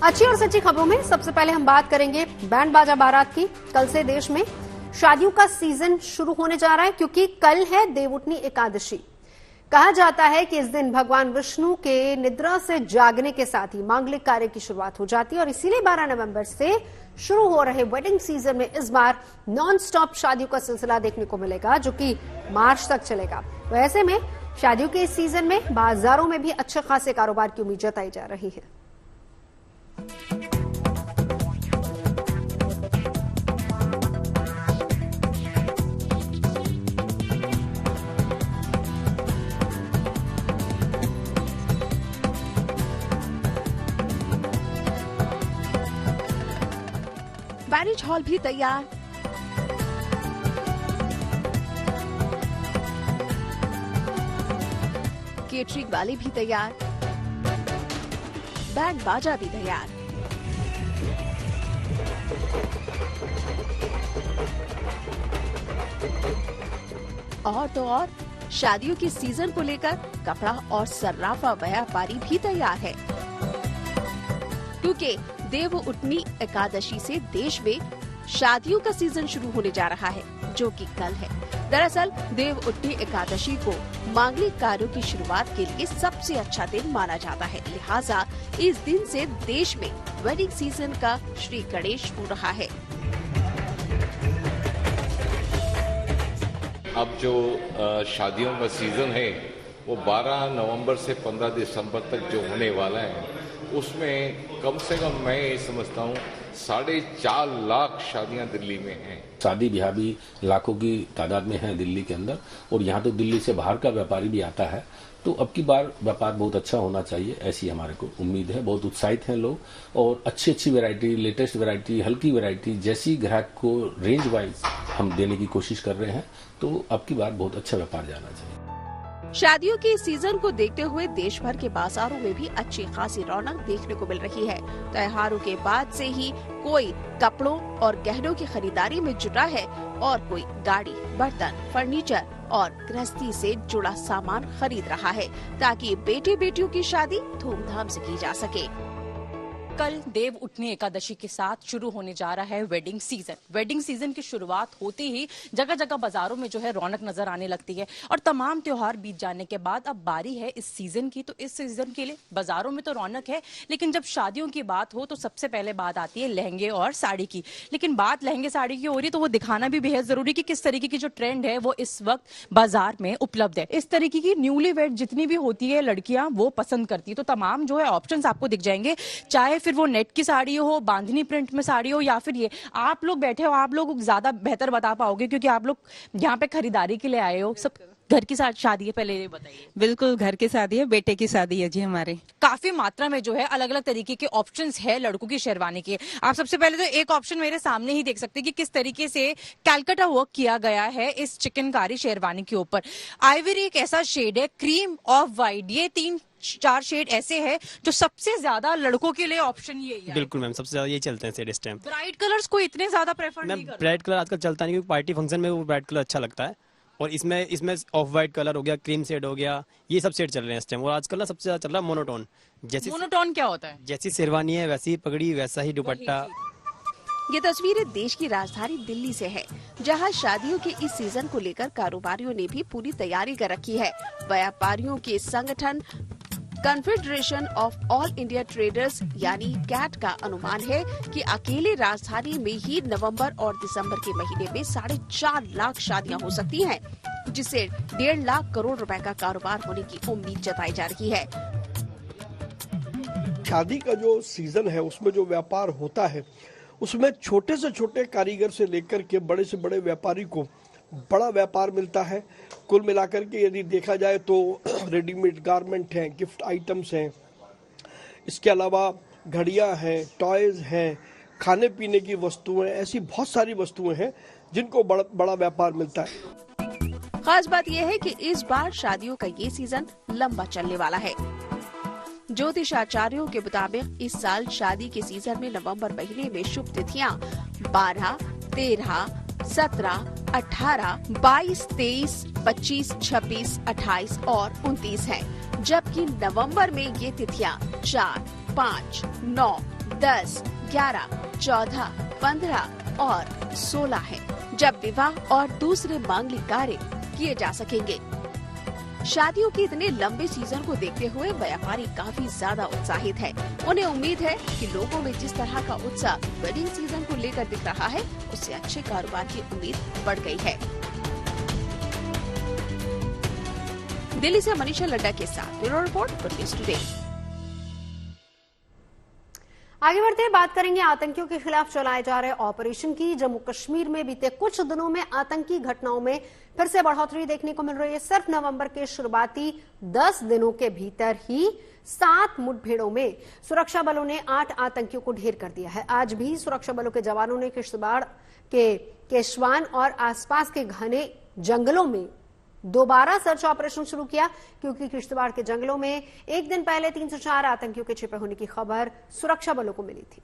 अच्छी और सच्ची खबरों में सबसे पहले हम बात करेंगे बैंड बाजा बारात की। कल से देश में शादियों का सीजन शुरू होने जा रहा है, क्योंकि कल है देवउठनी एकादशी। कहा जाता है कि इस दिन भगवान विष्णु के निद्रा से जागने के साथ ही मांगलिक कार्य की शुरुआत हो जाती है और इसीलिए 12 नवंबर से शुरू हो रहे वेडिंग सीजन में इस बार नॉन स्टॉप शादियों का सिलसिला देखने को मिलेगा, जो कि मार्च तक चलेगा। तो ऐसे में शादियों के इस सीजन में बाजारों में भी अच्छे खासे कारोबार की उम्मीद जताई जा रही है। मैरिज हॉल भी तैयार, केटरिंग वाले भी तैयार, बैंड बाजा भी तैयार। और तो और शादियों के सीजन को लेकर कपड़ा और सर्राफा व्यापारी भी तैयार है, क्योंकि देवउठनी एकादशी से देश में शादियों का सीजन शुरू होने जा रहा है, जो कि कल है। दरअसल देवउठनी एकादशी को मांगलिक कार्यों की शुरुआत के लिए सबसे अच्छा दिन माना जाता है, लिहाजा इस दिन से देश में वेडिंग सीजन का श्री गणेश हो रहा है। अब जो शादियों का सीजन है वो 12 नवंबर से 15 दिसंबर तक जो होने वाला है, उसमें कम से कम मैं ये समझता हूँ 4.5 लाख शादियां दिल्ली में हैं। शादी ब्याह भी लाखों की तादाद में है दिल्ली के अंदर, और यहाँ तो दिल्ली से बाहर का व्यापारी भी आता है। तो अब की बार व्यापार बहुत अच्छा होना चाहिए, ऐसी हमारे को उम्मीद है। बहुत उत्साहित हैं लोग, और अच्छी वैरायटी, लेटेस्ट वैरायटी, हल्की वैरायटी जैसी ग्राहक को रेंज वाइज हम देने की कोशिश कर रहे हैं। तो अब की बार बहुत अच्छा व्यापार जाना चाहिए। शादियों के सीजन को देखते हुए देश भर के बाजारों में भी अच्छी खासी रौनक देखने को मिल रही है। त्योहारों के बाद से ही कोई कपड़ों और गहनों की खरीदारी में जुटा है, और कोई गाड़ी, बर्तन, फर्नीचर और गृहस्थी से जुड़ा सामान खरीद रहा है, ताकि बेटे बेटियों की शादी धूमधाम से की जा सके। कल देवउठनी एकादशी के साथ शुरू होने जा रहा है वेडिंग सीजन। वेडिंग सीजन की शुरुआत होते ही जगह जगह बाजारों में जो है रौनक नजर आने लगती है, और तमाम त्योहार बीत जाने के बाद अब बारी है इस सीजन की। तो इस सीजन के लिए बाजारों में तो रौनक है, लेकिन जब शादियों की बात हो तो सबसे पहले बात आती है लहंगे और साड़ी की। लेकिन बात लहंगे साड़ी की हो रही तो वो दिखाना भी बेहद जरूरी कि किस तरीके की जो ट्रेंड है वो इस वक्त बाजार में उपलब्ध है। इस तरीके की न्यूली वेड जितनी भी होती है लड़कियां वो पसंद करती है। तो तमाम जो है ऑप्शंस आपको दिख जाएंगे, चाहे फिर वो नेट की साड़ी हो, बांधनी प्रिंट में साड़ी हो, या फिर ये आप लोग बैठे हो, आप लोग ज्यादा बेहतर बता पाओगे क्योंकि आप लोग यहाँ पे खरीदारी के लिए आए हो। सब घर की शादी है, पहले ये बताइए। बिल्कुल घर की शादी है, बेटे की शादी है जी हमारे। काफी मात्रा में जो है अलग अलग तरीके के ऑप्शंस है लड़कों की शेरवानी के। आप सबसे पहले तो एक ऑप्शन मेरे सामने ही देख सकते हैं कि किस तरीके से कैलकाटा वर्क किया गया है इस चिकनकारी शेरवानी के ऊपर। आइवरी एक ऐसा शेड है, क्रीम, ऑफ वाइट, ये 3-4 शेड ऐसे हैं जो सबसे ज्यादा लड़कों के लिए ऑप्शन यही है। बिल्कुल मैम, सबसे ज्यादा ये चलते हैं शेड इस टाइम। ब्राइट कलर्स को इतने ज्यादा प्रेफर नहीं करते। ब्राइट कलर आजकल चलता नहीं, क्योंकि पार्टी फंक्शन में वो ब्राइट कलर अच्छा लगता है। और इसमें ऑफ वाइट कलर हो गया, क्रीम शेड हो गया, ये सब शेड चल रहे हैं इस टाइम। और आजकल ना सबसे ज्यादा चल रहा है मोनोटोन। मोनोटोन क्या होता है? जैसी शेरवानी है वैसी पगड़ी, वैसा ही दुपट्टा। ये तस्वीरें देश की राजधानी दिल्ली से है, जहां शादियों के इस सीजन को लेकर कारोबारियों ने भी पूरी तैयारी कर रखी है। व्यापारियों के संगठन confederation of all India traders यानी कैट का अनुमान है कि अकेले राजधानी में ही नवंबर और दिसंबर के महीने में 4.5 लाख शादियां हो सकती हैं, जिससे 1.5 लाख करोड़ रुपए का कारोबार होने की उम्मीद जताई जा रही है। शादी का जो सीजन है उसमें जो व्यापार होता है उसमें छोटे से छोटे कारीगर से लेकर के बड़े से बड़े व्यापारी को बड़ा व्यापार मिलता है। कुल मिलाकर के यदि देखा जाए तो रेडीमेड गारमेंट हैं, गिफ्ट आइटम्स हैं, इसके अलावा घड़ियां हैं, टॉयज हैं, खाने पीने की वस्तुएं, ऐसी बहुत सारी वस्तुएं हैं जिनको बड़ा व्यापार मिलता है। खास बात यह है कि इस बार शादियों का ये सीजन लंबा चलने वाला है। ज्योतिषाचार्यों के मुताबिक इस साल शादी के सीजन में नवंबर महीने में शुभ तिथियां 12, 13, 17, 18, 22, 23, 25, 26, 28 और 29 हैं, जबकि नवंबर में ये तिथियां 4, 5, 9, 10, 11, 14, 15 और 16 है, जब विवाह और दूसरे मांगलिक कार्य किए जा सकेंगे। शादियों के इतने लंबे सीजन को देखते हुए व्यापारी काफी ज्यादा उत्साहित है। उन्हें उम्मीद है कि लोगों में जिस तरह का उत्साह वेडिंग सीजन को लेकर दिख रहा है, उससे अच्छे कारोबार की उम्मीद बढ़ गई है। दिल्ली से मनीषा लड्डा के साथ bureau report for news today. आगे बढ़ते हैं, बात करेंगे आतंकियों के खिलाफ चलाए जा रहे ऑपरेशन की। जम्मू कश्मीर में बीते कुछ दिनों में आतंकी घटनाओं में फिर से बढ़ोतरी देखने को मिल रही है। सिर्फ नवंबर के शुरुआती 10 दिनों के भीतर ही 7 मुठभेड़ों में सुरक्षा बलों ने 8 आतंकियों को ढेर कर दिया है। आज भी सुरक्षा बलों के जवानों ने किश्तवाड़ के केशवान और आसपास के घने जंगलों में दोबारा सर्च ऑपरेशन शुरू किया, क्योंकि किश्तवाड़ के जंगलों में एक दिन पहले 3 से 4 आतंकियों के छिपे होने की खबर सुरक्षा बलों को मिली थी।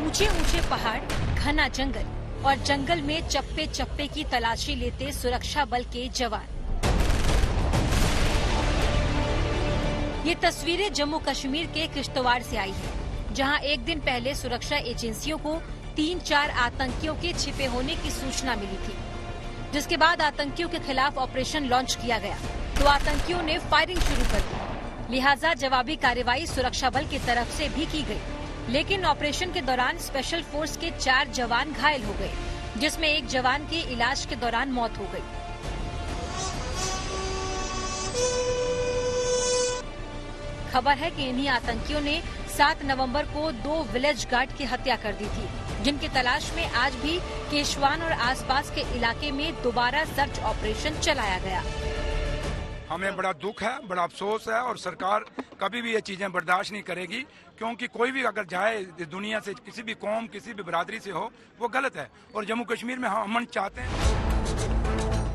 ऊंचे ऊंचे पहाड़, घना जंगल और जंगल में चप्पे चप्पे की तलाशी लेते सुरक्षा बल के जवान। ये तस्वीरें जम्मू कश्मीर के किश्तवाड़ से आई हैं, जहां एक दिन पहले सुरक्षा एजेंसियों को 3-4 आतंकियों के छिपे होने की सूचना मिली थी, जिसके बाद आतंकियों के खिलाफ ऑपरेशन लॉन्च किया गया तो आतंकियों ने फायरिंग शुरू कर दी। लिहाजा जवाबी कार्रवाई सुरक्षा बल की तरफ से भी की गई, लेकिन ऑपरेशन के दौरान स्पेशल फोर्स के 4 जवान घायल हो गए, जिसमें एक जवान की इलाज के दौरान मौत हो गई। खबर है कि इन्हीं आतंकियों ने 7 नवंबर को 2 विलेज गार्ड की हत्या कर दी थी, जिनकी तलाश में आज भी केशवान और आसपास के इलाके में दोबारा सर्च ऑपरेशन चलाया गया। हमें बड़ा दुख है, बड़ा अफसोस है और सरकार कभी भी ये चीजें बर्दाश्त नहीं करेगी, क्योंकि कोई भी अगर जाए दुनिया से, किसी भी कौम, किसी भी बिरादरी से हो, वो गलत है और जम्मू कश्मीर में हम अमन चाहते हैं।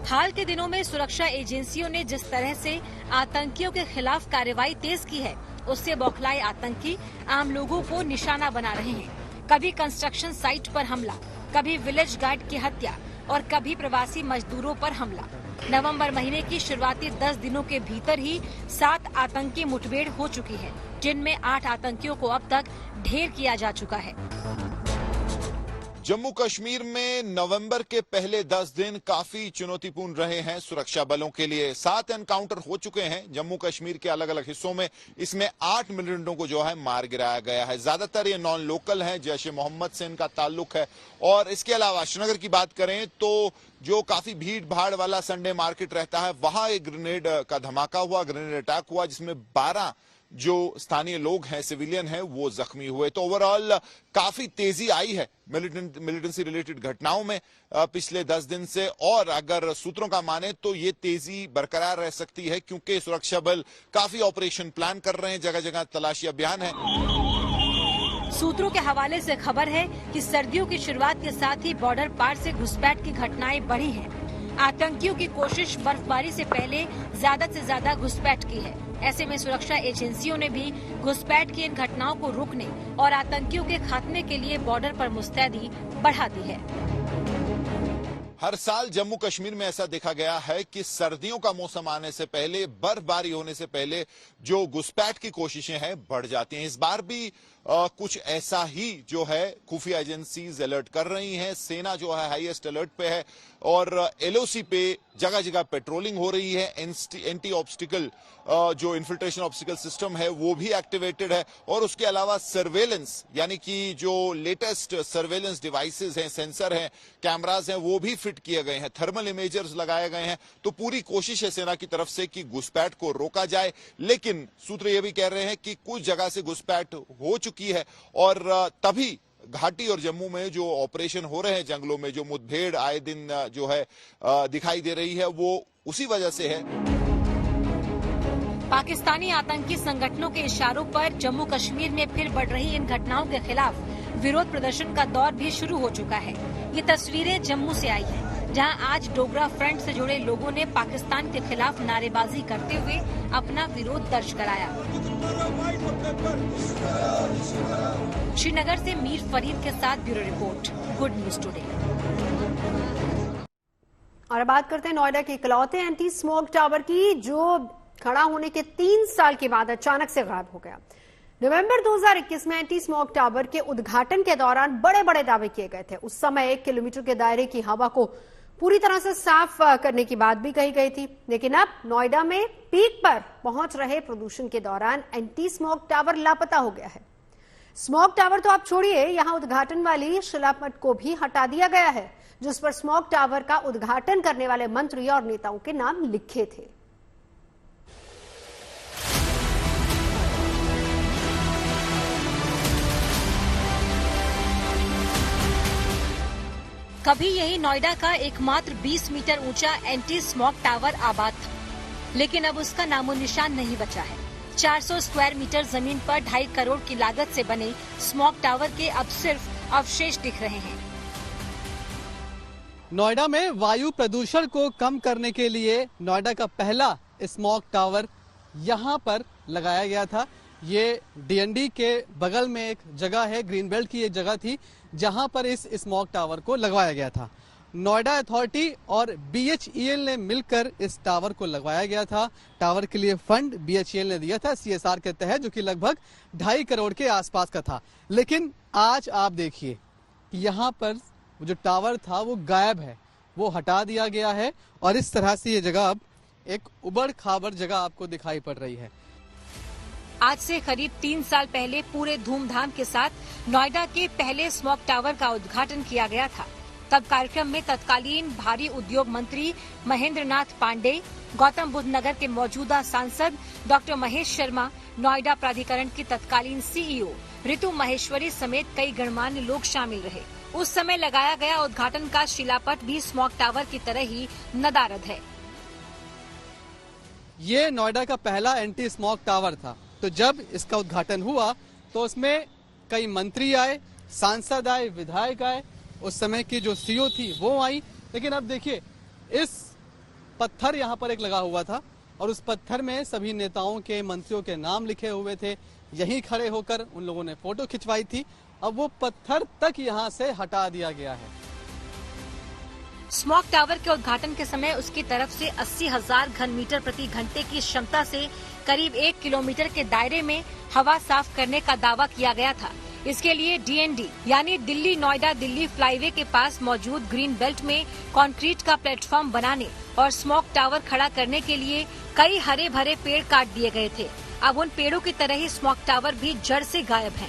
हाल के दिनों में सुरक्षा एजेंसियों ने जिस तरह से आतंकियों के खिलाफ कार्रवाई तेज की है, उससे बौखलाए आतंकी आम लोगों को निशाना बना रहे हैं। कभी कंस्ट्रक्शन साइट पर हमला, कभी विलेज गार्ड की हत्या और कभी प्रवासी मजदूरों पर हमला। नवंबर महीने की शुरुआती 10 दिनों के भीतर ही 7 आतंकी मुठभेड़ हो चुकी है, जिनमें 8 आतंकियों को अब तक ढेर किया जा चुका है। जम्मू कश्मीर में नवंबर के पहले 10 दिन काफी चुनौतीपूर्ण रहे हैं सुरक्षा बलों के लिए। 7 एनकाउंटर हो चुके हैं जम्मू कश्मीर के अलग अलग हिस्सों में। इसमें 8 मिलिटेंटों को जो है मार गिराया गया है। ज्यादातर ये नॉन लोकल हैं, जैश ए मोहम्मद से इनका ताल्लुक है। और इसके अलावा श्रीनगर की बात करें तो जो काफी भीड़ भाड़ वाला संडे मार्केट रहता है, वहां एक ग्रेनेड का धमाका हुआ, ग्रेनेड अटैक हुआ, जिसमें 12 जो स्थानीय लोग हैं, सिविलियन हैं, वो जख्मी हुए। तो ओवरऑल काफी तेजी आई है मिलिटेंसी रिलेटेड घटनाओं में पिछले 10 दिन से, और अगर सूत्रों का माने तो ये तेजी बरकरार रह सकती है, क्योंकि सुरक्षा बल काफी ऑपरेशन प्लान कर रहे हैं, जगह जगह तलाशी अभियान है। सूत्रों के हवाले से खबर है कि सर्दियों की शुरुआत के साथ ही बॉर्डर पार से घुसपैठ की घटनाएं बढ़ी हैं। आतंकियों की कोशिश बर्फबारी से पहले ज्यादा से ज्यादा घुसपैठ की है। ऐसे में सुरक्षा एजेंसियों ने भी घुसपैठ की इन घटनाओं को रोकने और आतंकियों के खात्मे के लिए बॉर्डर पर मुस्तैदी बढ़ा दी है। हर साल जम्मू कश्मीर में ऐसा देखा गया है कि सर्दियों का मौसम आने से पहले, बर्फबारी होने से पहले जो घुसपैठ की कोशिशें हैं बढ़ जाती हैं। इस बार भी कुछ ऐसा ही जो है खुफिया एजेंसीज अलर्ट कर रही हैं। सेना जो है हाईएस्ट अलर्ट पे है और एलओसी पे जगह जगह पेट्रोलिंग हो रही है। एंटी ऑब्स्टिकल जो इन्फिल्ट्रेशन ऑब्स्टिकल सिस्टम है वो भी एक्टिवेटेड है, और उसके अलावा सर्वेलेंस, यानी कि जो लेटेस्ट सर्वेलेंस डिवाइसेस हैं, सेंसर हैं, कैमराज हैं, वो भी फिट किए गए हैं, थर्मल इमेजर्स लगाए गए हैं। तो पूरी कोशिश है सेना की तरफ से कि घुसपैठ को रोका जाए। लेकिन सूत्र ये भी कह रहे हैं कि कुछ जगह से घुसपैठ हो चुकी है, और तभी घाटी और जम्मू में जो ऑपरेशन हो रहे हैं, जंगलों में जो मुठभेड़ आए दिन जो है दिखाई दे रही है, वो उसी वजह से है। पाकिस्तानी आतंकी संगठनों के इशारों पर जम्मू कश्मीर में फिर बढ़ रही इन घटनाओं के खिलाफ विरोध प्रदर्शन का दौर भी शुरू हो चुका है। ये तस्वीरें जम्मू से आई हैं, जहां आज डोगरा फ्रंट से जुड़े लोगों ने पाकिस्तान के खिलाफ नारेबाजी करते हुए अपना विरोध दर्ज कराया। श्रीनगर से मीर फरीद के साथ bureau report, good news today. और बात करते हैं नोएडा के इकलौते एंटी स्मोक टावर की, जो खड़ा होने के 3 साल के बाद अचानक से गायब हो गया। नवंबर 2021 में एंटी स्मोक टावर के उद्घाटन के दौरान बड़े बड़े दावे किए गए थे। उस समय 1 किलोमीटर के दायरे की हवा को पूरी तरह से साफ करने की बात भी कही गई थी, लेकिन अब नोएडा में पीक पर पहुंच रहे प्रदूषण के दौरान एंटी स्मोक टावर लापता हो गया है। स्मोक टावर तो आप छोड़िए, यहां उद्घाटन वाली शिलापट को भी हटा दिया गया है, जिस पर स्मोक टावर का उद्घाटन करने वाले मंत्री और नेताओं के नाम लिखे थे। कभी यही नोएडा का एकमात्र 20 मीटर ऊंचा एंटी स्मोक टावर आबाद था, लेकिन अब उसका नामो निशान नहीं बचा है। 400 स्क्वायर मीटर जमीन पर 2.5 करोड़ की लागत से बने स्मोक टावर के अब सिर्फ अवशेष दिख रहे हैं। नोएडा में वायु प्रदूषण को कम करने के लिए नोएडा का पहला स्मोक टावर यहां पर लगाया गया था। ये डीएनडी के बगल में एक जगह है, ग्रीन बेल्ट की एक जगह थी, जहां पर इस स्मोक टावर को लगवाया गया था। नोएडा अथॉरिटी और बीएचईएल ने मिलकर इस टावर को लगवाया गया था। टावर के लिए फंड बीएचईएल ने दिया था सीएसआर के तहत, जो कि लगभग 2.5 करोड़ के आसपास का था। लेकिन आज आप देखिए यहाँ पर जो टावर था वो गायब है, वो हटा दिया गया है और इस तरह से ये जगह अब एक उबड़ खाबड़ जगह आपको दिखाई पड़ रही है। आज से करीब 3 साल पहले पूरे धूमधाम के साथ नोएडा के पहले स्मोक टावर का उद्घाटन किया गया था। तब कार्यक्रम में तत्कालीन भारी उद्योग मंत्री महेंद्र नाथ पांडे, गौतम बुद्ध नगर के मौजूदा सांसद डॉक्टर महेश शर्मा, नोएडा प्राधिकरण की तत्कालीन सीईओ ऋतु महेश्वरी समेत कई गणमान्य लोग शामिल रहे। उस समय लगाया गया उद्घाटन का शिलापट भी स्मोक टावर की तरह ही नदारद है। ये नोएडा का पहला एंटी स्मोक टावर था, तो जब इसका उद्घाटन हुआ तो उसमें कई मंत्री आए, सांसद आए, विधायक आए, उस समय की जो सीईओ थी वो आई। लेकिन अब देखिए इस पत्थर यहाँ पर एक लगा हुआ था और उस पत्थर में सभी नेताओं के, मंत्रियों के नाम लिखे हुए थे। यहीं खड़े होकर उन लोगों ने फोटो खिंचवाई थी। अब वो पत्थर तक यहाँ से हटा दिया गया है। स्मोक टावर के उद्घाटन के समय उसकी तरफ से 80,000 घन मीटर प्रति घंटे की क्षमता से करीब 1 किलोमीटर के दायरे में हवा साफ करने का दावा किया गया था। इसके लिए डीएनडी यानी दिल्ली नोएडा दिल्ली फ्लाईवे के पास मौजूद ग्रीन बेल्ट में कंक्रीट का प्लेटफॉर्म बनाने और स्मोक टावर खड़ा करने के लिए कई हरे भरे पेड़ काट दिए गए थे। अब उन पेड़ों की तरह ही स्मोक टावर भी जड़ से गायब है।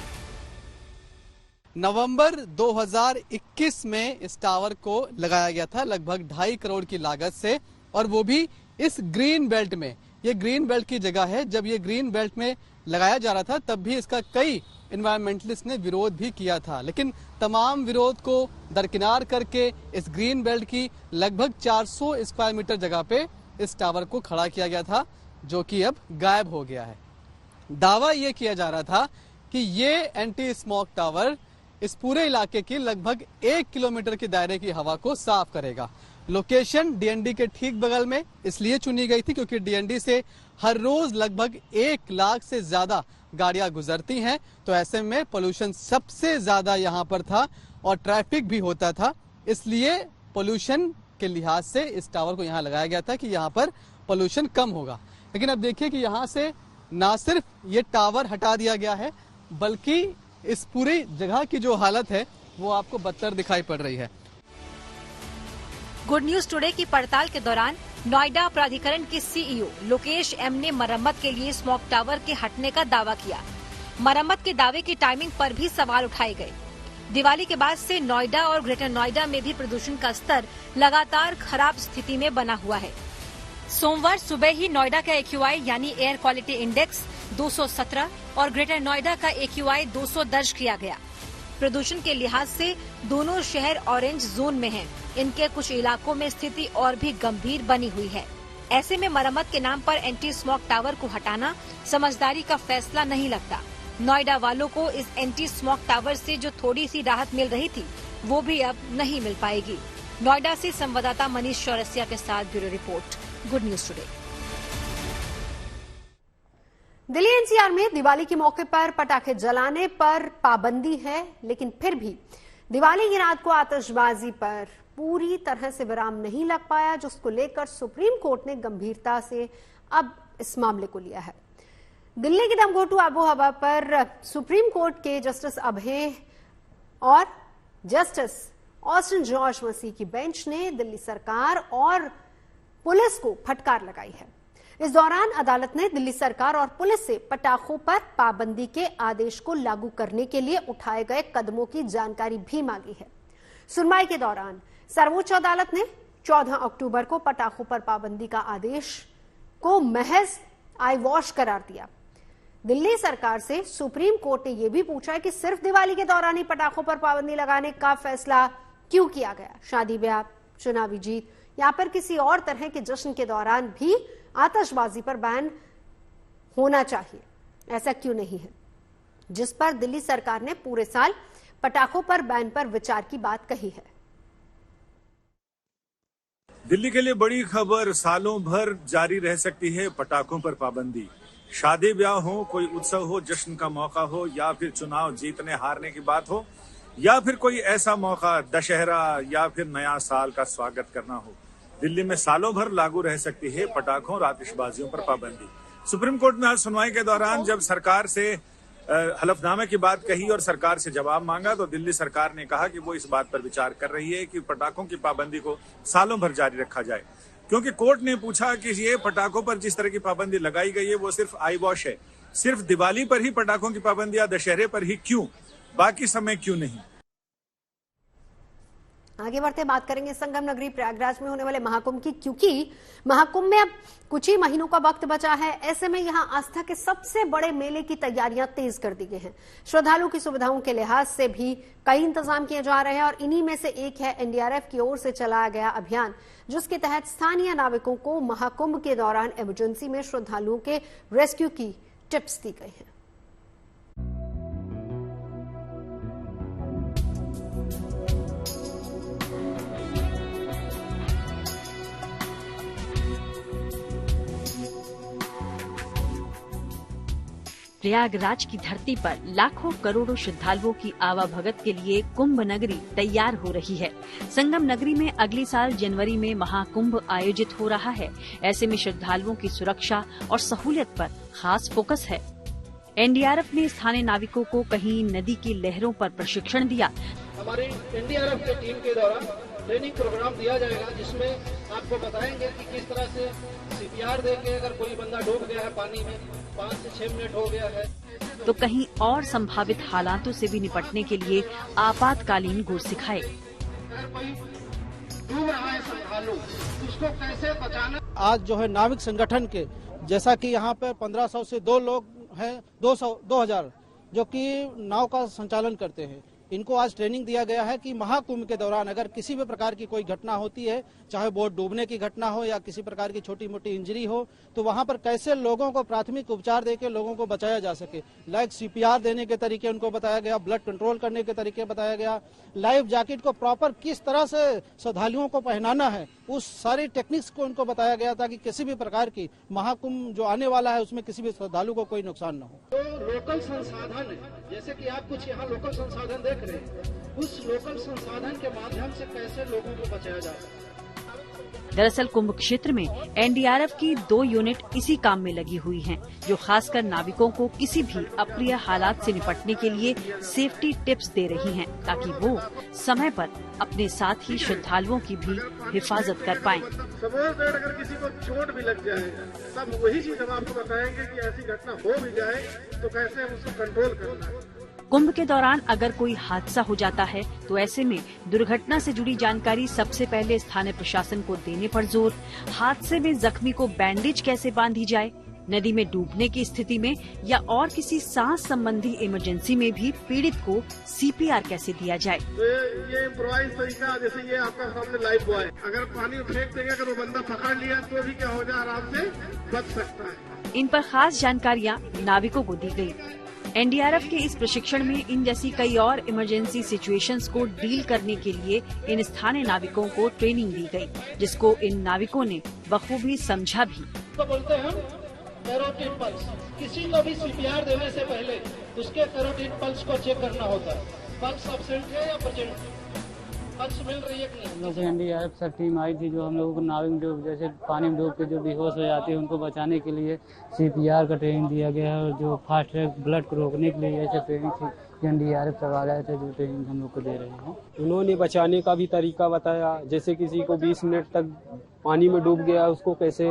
नवंबर 2021 में इस टावर को लगाया गया था लगभग 2.5 करोड़ की लागत से, और वो भी इस ग्रीन बेल्ट में। ये ग्रीन बेल्ट की जगह है। जब ये ग्रीन बेल्ट में लगाया जा रहा था तब भी इसका कई एनवायरमेंटलिस्ट ने विरोध भी किया था, लेकिन तमाम विरोध को दरकिनार करके इस ग्रीन बेल्ट की लगभग 400 स्क्वायर मीटर जगह पे इस टावर को खड़ा किया गया था, जो कि अब गायब हो गया है। दावा ये किया जा रहा था कि ये एंटी स्मोक टावर इस पूरे इलाके की लगभग 1 किलोमीटर के दायरे की हवा को साफ करेगा। लोकेशन डीएनडी के ठीक बगल में इसलिए चुनी गई थी क्योंकि डीएनडी से हर रोज लगभग 1 लाख से ज्यादा गाड़ियां गुजरती हैं, तो ऐसे में पोल्यूशन सबसे ज्यादा यहां पर था और ट्रैफिक भी होता था। इसलिए पोल्यूशन के लिहाज से इस टावर को यहां लगाया गया था कि यहां पर पोल्यूशन कम होगा। लेकिन अब देखिए कि यहां से ना सिर्फ ये टावर हटा दिया गया है, बल्कि इस पूरी जगह की जो हालत है वो आपको बदतर दिखाई पड़ रही है। गुड न्यूज टुडे की पड़ताल के दौरान नोएडा प्राधिकरण के सीईओ लोकेश एम ने मरम्मत के लिए स्मोक टावर के हटने का दावा किया। मरम्मत के दावे की टाइमिंग पर भी सवाल उठाए गए। दिवाली के बाद से नोएडा और ग्रेटर नोएडा में भी प्रदूषण का स्तर लगातार खराब स्थिति में बना हुआ है। सोमवार सुबह ही नोएडा का AQI यानी एयर क्वालिटी इंडेक्स 217 और ग्रेटर नोएडा का AQI 200 दर्ज किया गया। प्रदूषण के लिहाज से दोनों शहर ऑरेंज जोन में हैं। इनके कुछ इलाकों में स्थिति और भी गंभीर बनी हुई है। ऐसे में मरम्मत के नाम पर एंटी स्मोक टावर को हटाना समझदारी का फैसला नहीं लगता। नोएडा वालों को इस एंटी स्मोक टावर से जो थोड़ी सी राहत मिल रही थी वो भी अब नहीं मिल पाएगी। नोएडा से संवाददाता मनीष चौरसिया के साथ bureau report, good news today. Delhi NCR में दिवाली के मौके पर पटाखे जलाने पर पाबंदी है, लेकिन फिर भी दिवाली की रात को आतिशबाजी पर पूरी तरह से विराम नहीं लग पाया, जिसको लेकर सुप्रीम कोर्ट ने गंभीरता से अब इस मामले को लिया है। दिल्ली की दमघोटू आबोहवा पर सुप्रीम कोर्ट के जस्टिस अभय और जस्टिस ऑस्टिन जॉर्ज मसीह की बेंच ने दिल्ली सरकार और पुलिस को फटकार लगाई है। इस दौरान अदालत ने दिल्ली सरकार और पुलिस से पटाखों पर पाबंदी के आदेश को लागू करने के लिए उठाए गए कदमों की जानकारी भी मांगी है। सुनवाई के दौरान सर्वोच्च अदालत ने 14 अक्टूबर को पटाखों पर पाबंदी का आदेश को महज आई वॉश करार दिया। दिल्ली सरकार से सुप्रीम कोर्ट ने यह भी पूछा है कि सिर्फ दिवाली के दौरान ही पटाखों पर पाबंदी लगाने का फैसला क्यों किया गया। शादी ब्याह, चुनावी जीत या फिर किसी और तरह के जश्न के दौरान भी आतिशबाजी पर बैन होना चाहिए, ऐसा क्यों नहीं है? जिस पर दिल्ली सरकार ने पूरे साल पटाखों पर बैन पर विचार की बात कही है। दिल्ली के लिए बड़ी खबर, सालों भर जारी रह सकती है पटाखों पर पाबंदी। शादी ब्याह हो, कोई उत्सव हो, जश्न का मौका हो, या फिर चुनाव जीतने हारने की बात हो, या फिर कोई ऐसा मौका दशहरा या फिर नया साल का स्वागत करना हो, दिल्ली में सालों भर लागू रह सकती है पटाखों और आतिशबाजियों पर पाबंदी। सुप्रीम कोर्ट में आज सुनवाई के दौरान जब सरकार से हलफनामे की बात कही और सरकार से जवाब मांगा, तो दिल्ली सरकार ने कहा कि वो इस बात पर विचार कर रही है कि पटाखों की पाबंदी को सालों भर जारी रखा जाए, क्योंकि कोर्ट ने पूछा कि ये पटाखों पर जिस तरह की पाबंदी लगाई गई है वो सिर्फ आई वॉश है। सिर्फ दिवाली पर ही पटाखों की पाबंदी या दशहरे पर ही क्यों, बाकी समय क्यों नहीं? आगे बढ़ते बात करेंगे संगम नगरी प्रयागराज में होने वाले महाकुंभ की, क्योंकि महाकुंभ में अब कुछ ही महीनों का वक्त बचा है। ऐसे में यहां आस्था के सबसे बड़े मेले की तैयारियां तेज कर दी गई हैं। श्रद्धालुओं की सुविधाओं के लिहाज से भी कई इंतजाम किए जा रहे हैं और इन्हीं में से एक है एनडीआरएफ की ओर से चलाया गया अभियान, जिसके तहत स्थानीय नाविकों को महाकुंभ के दौरान इमरजेंसी में श्रद्धालुओं के रेस्क्यू की टिप्स दी गई है। प्रयागराज की धरती पर लाखों करोड़ों श्रद्धालुओं की आवाभगत के लिए कुंभ नगरी तैयार हो रही है। संगम नगरी में अगले साल जनवरी में महाकुंभ आयोजित हो रहा है। ऐसे में श्रद्धालुओं की सुरक्षा और सहूलियत पर खास फोकस है। एनडीआरएफ ने स्थानीय नाविकों को कहीं नदी की लहरों पर प्रशिक्षण दिया। हमारी एनडीआरएफ की टीम के द्वारा ट्रेनिंग प्रोग्राम दिया जाएगा, जिसमें आपको बताएंगे कि किस तरह से सीपीआर देके अगर कोई बंदा डूब गया है पानी में, 5 से 6 मिनट हो गया है, तो कहीं और संभावित हालातों से भी निपटने के लिए आपातकालीन गुर सिखाए। अगर कोई डूब रहा है श्रद्धालु, उसको कैसे बचाना। आज जो है नाविक संगठन के, जैसा कि यहाँ पे 1500 से 2 लोग हैं, 2000 जो कि नाव का संचालन करते हैं, इनको आज ट्रेनिंग दिया गया है कि महाकुंभ के दौरान अगर किसी भी प्रकार की कोई घटना होती है, चाहे बोट डूबने की घटना हो या किसी प्रकार की छोटी मोटी इंजरी हो, तो वहां पर कैसे लोगों को प्राथमिक उपचार देके लोगों को बचाया जा सके। लाइक सीपीआर देने के तरीके उनको बताया गया, ब्लड कंट्रोल करने के तरीके बताया गया, लाइफ जैकेट को प्रॉपर किस तरह से श्रद्धालुओं को पहनाना है, उस सारी टेक्निक्स को उनको बताया गया ताकि किसी भी प्रकार की महाकुंभ जो आने वाला है उसमें किसी भी श्रद्धालु को कोई नुकसान न हो। तो लोकल संसाधन है, जैसे कि आप कुछ यहाँ लोकल संसाधन देख रहे हैं, उस लोकल संसाधन के माध्यम से कैसे लोगों को बचाया जा सकता है। दरअसल कुंभ क्षेत्र में एनडीआरएफ की 2 यूनिट इसी काम में लगी हुई हैं, जो खासकर नाविकों को किसी भी अप्रिय हालात से निपटने के लिए सेफ्टी टिप्स दे रही हैं, ताकि वो समय पर अपने साथ ही श्रद्धालुओं की भी हिफाजत कर पाएं। सपोज अगर किसी को चोट भी लग जाए, तब वही चीज हम आपको बताएंगे कि ऐसी घटना हो भी जाए तो कैसे हम उसको कंट्रोल करना है। कुंभ के दौरान अगर कोई हादसा हो जाता है तो ऐसे में दुर्घटना से जुड़ी जानकारी सबसे पहले स्थानीय प्रशासन को देने पर जोर। हादसे में जख्मी को बैंडेज कैसे बांधी जाए, नदी में डूबने की स्थिति में या और किसी सांस संबंधी इमरजेंसी में भी पीड़ित को सीपीआर कैसे दिया जाए। तो ये इम्प्रोवाइज तरीका, जैसे ये आपका सामने लाइफ बॉय, अगर पानी में फेंक देंगे, अगर वो बंदा पकड़ लिया तो भी क्या हो जाए, आराम से बच सकता है। इन पर खास जानकारियाँ नाविकों को दी गयी। एनडीआरएफ के इस प्रशिक्षण में इन जैसी कई और इमरजेंसी सिचुएशंस को डील करने के लिए इन स्थानीय नाविकों को ट्रेनिंग दी गई, जिसको इन नाविकों ने बखूबी समझा भी। तो बोलते हैं हम कैरोटिन पल्स। किसी को भी सीपीआर देने से पहले उसके कैरोटिन पल्स को चेक करना होता है। पल्स एब्सेंट है या प्रेजेंट, पल्स मिल रही है कि नहीं। हम लोग एनडीआरएफ से टीम आई थी, जो हम लोगों को नाविक में डूब जैसे पानी में डूब के जो बेहोश हो जाते हैं उनको बचाने के लिए सीपीआर का ट्रेनिंग दिया गया है, और जो फास्ट ट्रैक ब्लड को रोकने के लिए ऐसे ट्रेनिंग एनडीआरएफ करवा रहे थे, जो ट्रेनिंग हम लोग को दे रहे हैं। उन्होंने बचाने का भी तरीका बताया, जैसे किसी को 20 मिनट तक पानी में डूब गया उसको कैसे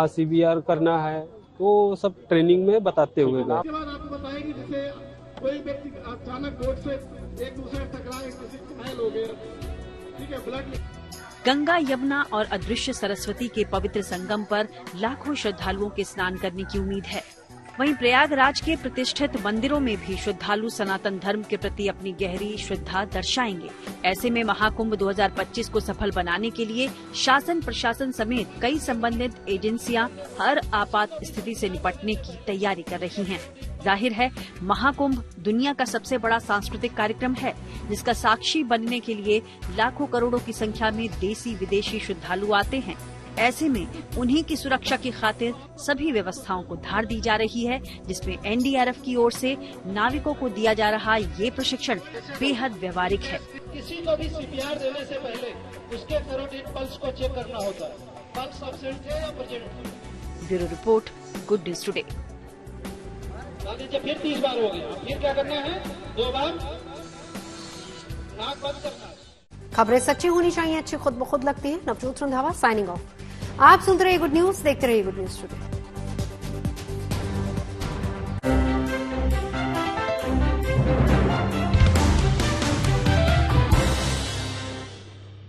सीपीआर करना है, तो सब ट्रेनिंग में बताते हुए गए। उसके बाद आपको बताएंगे जैसे कोई व्यक्ति अचानक बोट से एक दूसरे टकराए, किसी घायल हो गया, ठीक है, ब्लड। गंगा, यमुना और अदृश्य सरस्वती के पवित्र संगम पर लाखों श्रद्धालुओं के स्नान करने की उम्मीद है। वहीं प्रयागराज के प्रतिष्ठित मंदिरों में भी श्रद्धालु सनातन धर्म के प्रति अपनी गहरी श्रद्धा दर्शाएंगे। ऐसे में महाकुंभ 2025 को सफल बनाने के लिए शासन प्रशासन समेत कई संबंधित एजेंसियां हर आपात स्थिति से निपटने की तैयारी कर रही हैं। जाहिर है, महाकुंभ दुनिया का सबसे बड़ा सांस्कृतिक कार्यक्रम है, जिसका साक्षी बनने के लिए लाखों करोड़ों की संख्या में देसी विदेशी श्रद्धालु आते हैं। ऐसे में उन्हीं की सुरक्षा की खातिर सभी व्यवस्थाओं को धार दी जा रही है, जिसमें एनडीआरएफ की ओर से नाविकों को दिया जा रहा ये प्रशिक्षण बेहद व्यवहारिक है। किसी को भी सीपीआर देने से पहले उसके कैरोटिन पल्स को चेक करना होता है। पल्स एब्सेंट है या present. Bureau report, good news today. फिर 30 बार हो गया, फिर क्या करना है, 2 बार नाक बंद करना है। खबरें सच्ची होनी चाहिए, अच्छी खुद ब खुद लगती है। Navjot Randhawa signing off. आप सुनते रहिए गुड न्यूज, देखते रहिए गुड न्यूज टुडे।